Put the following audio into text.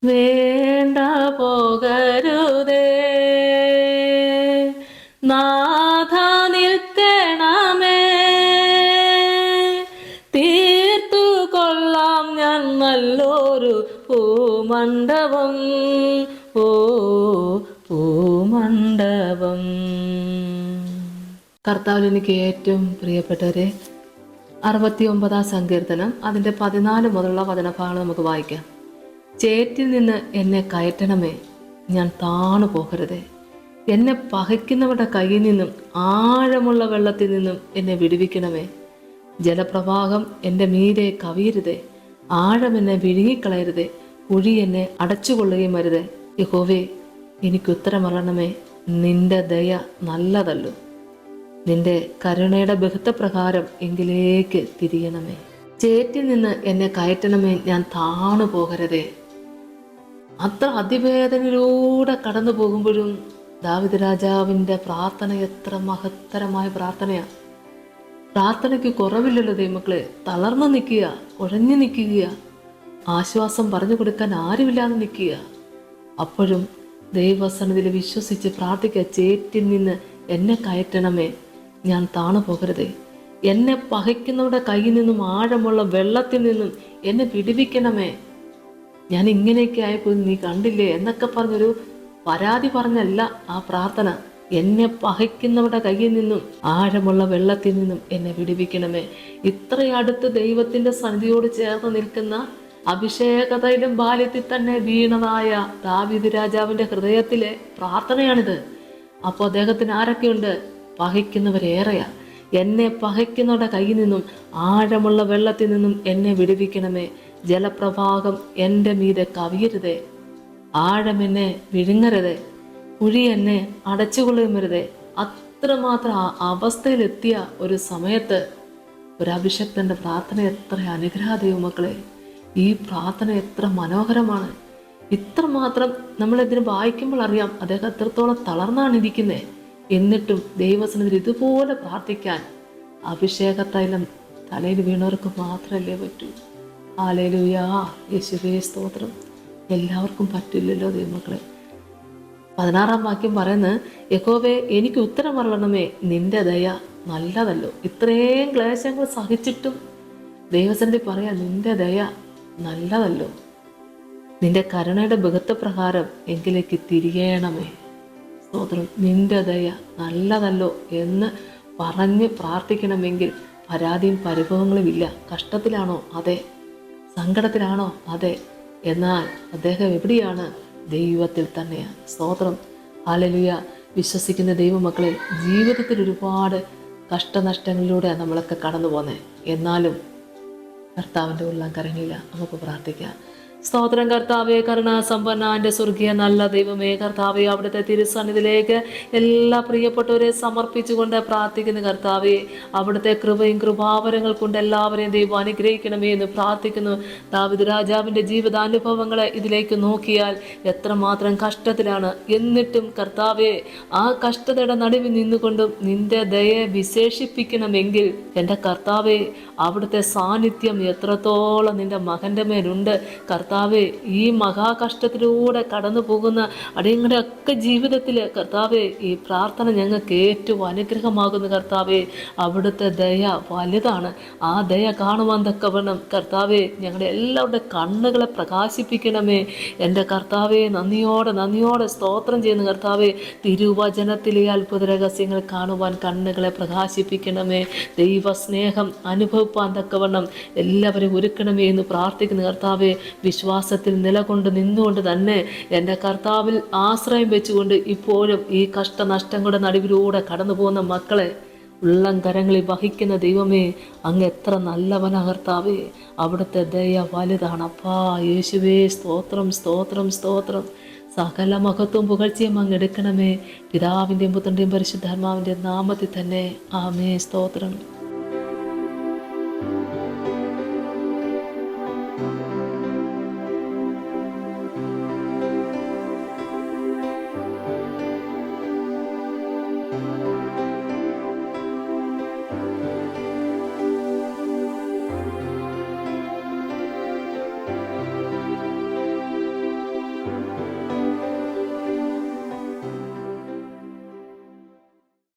വേണ്ട പോകരുതേ നാഥ നിൽക്കണമേ, തീർത്തു കൊള്ളാം ഞാൻ നല്ലൊരു പൂമണ്ഡപം, ഓ പൂമണ്ഡപം. കർത്താവിൽ എനിക്ക് ഏറ്റവും പ്രിയപ്പെട്ടവരെ, 69 സങ്കീർത്തനം അതിൻ്റെ 14 മുതലുള്ള വചനഭാഗങ്ങൾ നമുക്ക് വായിക്കാം. ചേറ്റിൽ നിന്ന് എന്നെ കയറ്റണമേ, ഞാൻ താണു പോകരുതേ. എന്നെ പകയ്ക്കുന്നവരുടെ കയ്യിൽ നിന്നും ആഴമുള്ള വെള്ളത്തിൽ നിന്നും എന്നെ വിടുവിക്കണമേ. ജലപ്രവാഹം എൻ്റെ മീതെ കവിയരുതേ, ആഴം എന്നെ വിഴുങ്ങിക്കളയരുതേ, കുഴി എന്നെ അടച്ചുകൊള്ളുകയും അരുതേ. യഹോവേ, എനിക്കുത്തരമരണമേ, നിന്റെ ദയ നല്ലതല്ലോ. നിന്റെ കരുണയുടെ ബഹുത്വപ്രകാരം എങ്കിലേക്ക് തിരിയണമേ. ചേറ്റിൽ നിന്ന് എന്നെ കയറ്റണമേ, ഞാൻ താണു പോകരുതേ. അത്ര അതിവേദനയിലൂടെ കടന്നു പോകുമ്പോഴും ദാവീദ് രാജാവിൻ്റെ പ്രാർത്ഥന എത്ര മഹത്തരമായ പ്രാർത്ഥനയാണ്. പ്രാർത്ഥനയ്ക്ക് കുറവില്ലല്ലോ ദൈവമക്കളെ. തളർന്നു നിൽക്കുക, കുഴഞ്ഞു നിൽക്കുക, ആശ്വാസം പറഞ്ഞു കൊടുക്കാൻ ആരുമില്ലാതെ നിൽക്കുക. അപ്പോഴും ദൈവസന്നിധിയിൽ വിശ്വസിച്ച് പ്രാർത്ഥിക്കുക. ചേറ്റിൽ നിന്ന് എന്നെ കയറ്റണമേ, ഞാൻ താണു പോകരുതേ. എന്നെ പകയ്ക്കുന്നവരുടെ കയ്യിൽ നിന്നും ആഴമുള്ള വെള്ളത്തിൽ നിന്നും എന്നെ വിടുവിക്കണമേ. ഞാൻ ഇങ്ങനെയൊക്കെ ആയപ്പോൾ നീ കണ്ടില്ലേ എന്നൊക്കെ പറഞ്ഞൊരു പരാതി പറഞ്ഞല്ല ആ പ്രാർത്ഥന. എന്നെ പകയ്ക്കുന്നവരുടെ കയ്യിൽ നിന്നും ആഴമുള്ള വെള്ളത്തിൽ നിന്നും എന്നെ വിടുവിക്കണമേ. ഇത്രയടുത്ത് ദൈവത്തിന്റെ സന്നിധിയോട് ചേർന്ന് നിൽക്കുന്ന അഭിഷേകതയിലും ബാല്യത്തിൽ തന്നെ വീണതായ ദാവീദ് രാജാവിന്റെ ഹൃദയത്തിലെ പ്രാർത്ഥനയാണിത്. അപ്പോൾ അദ്ദേഹത്തിന് ആരൊക്കെയുണ്ട്? പകയ്ക്കുന്നവരേറെയാ. എന്നെ പകയ്ക്കുന്നവരുടെ കയ്യിൽ നിന്നും ആഴമുള്ള വെള്ളത്തിൽ നിന്നും എന്നെ വിടുവിക്കണമേ. ജലപ്രവാഹം എൻ്റെ മീതെ കവിയരുതേ, ആഴം എന്നെ വിഴുങ്ങരുതേ, കുഴി എന്നെ അടച്ചുകൊള്ളുമരുതേ. അത്രമാത്രം അവസ്ഥയിലെത്തിയ ഒരു സമയത്ത് ഒരു അഭിഷക്തന്റെ പ്രാർത്ഥന എത്ര അനുഗ്രഹ ദൈവമക്കളെ. ഈ പ്രാർത്ഥന എത്ര മനോഹരമാണ്. ഇത്രമാത്രം നമ്മളിതിന് വായിക്കുമ്പോൾ അറിയാം അദ്ദേഹം എത്രത്തോളം തളർന്നാണ് ഇരിക്കുന്നത്. എന്നിട്ടും ദൈവസന്നിധിയിൽ ഇതുപോലെ പ്രാർത്ഥിക്കാൻ അഭിഷേകത്തൈലം തലയിൽ വീണവർക്ക് മാത്രമല്ലേ പറ്റൂ. ഹല്ലേലൂയ, യേശുവേ സ്തോത്രം. എല്ലാവർക്കും പറ്റില്ലല്ലോ ദൈവമക്കളെ. 16 വാക്യം പറയുന്നത്, യഹോവേ, എനിക്ക് ഉത്തരം അരുളണമേ, നിന്റെ ദയ നല്ലതല്ലോ. ഇത്രയും ക്ലേശങ്ങൾ സഹിച്ചിട്ടും ദൈവസന്നിധി പറയാ, നിന്റെ ദയ നല്ലതല്ലോ. നിന്റെ കരുണയുടെ ബഹുത്വപ്രകാരം എങ്കിലേക്ക് തിരിയണമേ. സ്തോത്രം. നിന്റെ ദയ നല്ലതല്ലോ എന്ന് പറഞ്ഞ് പ്രാർത്ഥിക്കണമെങ്കിൽ പരാതിയും പരിഭവങ്ങളും ഇല്ല. കഷ്ടത്തിലാണോ? അതെ. സങ്കടത്തിലാണോ? അതെ. എന്നാൽ അദ്ദേഹം എവിടെയാണ്? ദൈവത്തിൽ തന്നെയാണ്. സ്തോത്രം. ഹല്ലേലൂയ. വിശ്വസിക്കുന്ന ദൈവമക്കളെ, ജീവിതത്തിൽ ഒരുപാട് കഷ്ടനഷ്ടങ്ങളിലൂടെ നമ്മളൊക്കെ കടന്നു പോന്നേ. എന്നാലും കർത്താവിൻ്റെ ഉള്ളം കരങ്ങില്ല. നമുക്ക് പ്രാർത്ഥിക്കാം. സ്തോത്രം കർത്താവേ, കരുണാസമ്പന്ന എൻ്റെ സ്വർഗീയ നല്ല ദൈവമേ, കർത്താവേ, അവിടുത്തെ തിരുസന്നിധിയിലേക്ക് എല്ലാ പ്രിയപ്പെട്ടവരെ സമർപ്പിച്ചുകൊണ്ട് പ്രാർത്ഥിക്കുന്ന കർത്താവേ, അവിടുത്തെ കൃപയും കൃപാവരങ്ങൾ കൊണ്ട് എല്ലാവരെയും ദൈവം അനുഗ്രഹിക്കണമേ എന്ന് പ്രാർത്ഥിക്കുന്നു. ദാവീദ് രാജാവിൻ്റെ ജീവിതാനുഭവങ്ങളെ ഇതിലേക്ക് നോക്കിയാൽ എത്രമാത്രം കഷ്ടത്തിലാണ്. എന്നിട്ടും കർത്താവേ, ആ കഷ്ടതയുടെ നടുവിൽ നിന്നുകൊണ്ടും നിന്റെ ദയയെ വിശേഷിപ്പിക്കണമെങ്കിൽ എൻ്റെ കർത്താവേ, അവിടുത്തെ സാന്നിധ്യം എത്രത്തോളം നിന്റെ മകൻ്റെ മേലുണ്ട്. കർത്താവേ, ഈ മഹാകഷ്ടത്തിലൂടെ കടന്നു പോകുന്ന അടിയങ്ങളുടെ ഒക്കെ ജീവിതത്തിൽ കർത്താവേ, ഈ പ്രാർത്ഥന ഞങ്ങൾക്ക് ഏറ്റവും അനുഗ്രഹമാകുന്നു. കർത്താവേ, അവിടുത്തെ ദയ വലുതാണ്. ആ ദയ കാണുവാൻ തക്കവണ്ണം കർത്താവേ, ഞങ്ങളുടെ എല്ലാവരുടെ കണ്ണുകളെ പ്രകാശിപ്പിക്കണമേ. എൻ്റെ കർത്താവേ, നന്ദിയോടെ സ്തോത്രം ചെയ്യുന്നു. കർത്താവേ, തിരുവചനത്തിലെ അത്ഭുത രഹസ്യങ്ങൾ കാണുവാൻ കണ്ണുകളെ പ്രകാശിപ്പിക്കണമേ. ദൈവസ്നേഹം അനുഭവിപ്പാൻ തക്കവണ്ണം എല്ലാവരും ഒരുക്കണമേ എന്ന് പ്രാർത്ഥിക്കുന്നു. കർത്താവേ, വിശ്വാസത്തിൽ നിലകൊണ്ട് നിന്നുകൊണ്ട് തന്നെ എൻ്റെ കർത്താവിൽ ആശ്രയം വെച്ചുകൊണ്ട് ഇപ്പോഴും ഈ കഷ്ടനഷ്ടങ്ങളുടെ നടുവിലൂടെ കടന്നു പോകുന്ന മക്കളെ ഉള്ളം കരങ്ങളിൽ വഹിക്കുന്ന ദൈവമേ, അങ്ങ് എത്ര നല്ലവനാ കർത്താവേ. അവിടുത്തെ ദയ വലുതാണ്. അപ്പാ യേശുവേ, സ്തോത്രം സ്തോത്രം സ്തോത്രം. സകല മഹത്വം പുകഴ്ചയും അങ്ങ് എടുക്കണമേ. പിതാവിൻ്റെയും പുത്രൻ്റെയും പരിശുദ്ധാത്മാവിൻ്റെ നാമത്തിൽ തന്നെ. ആമേ. സ്തോത്രം.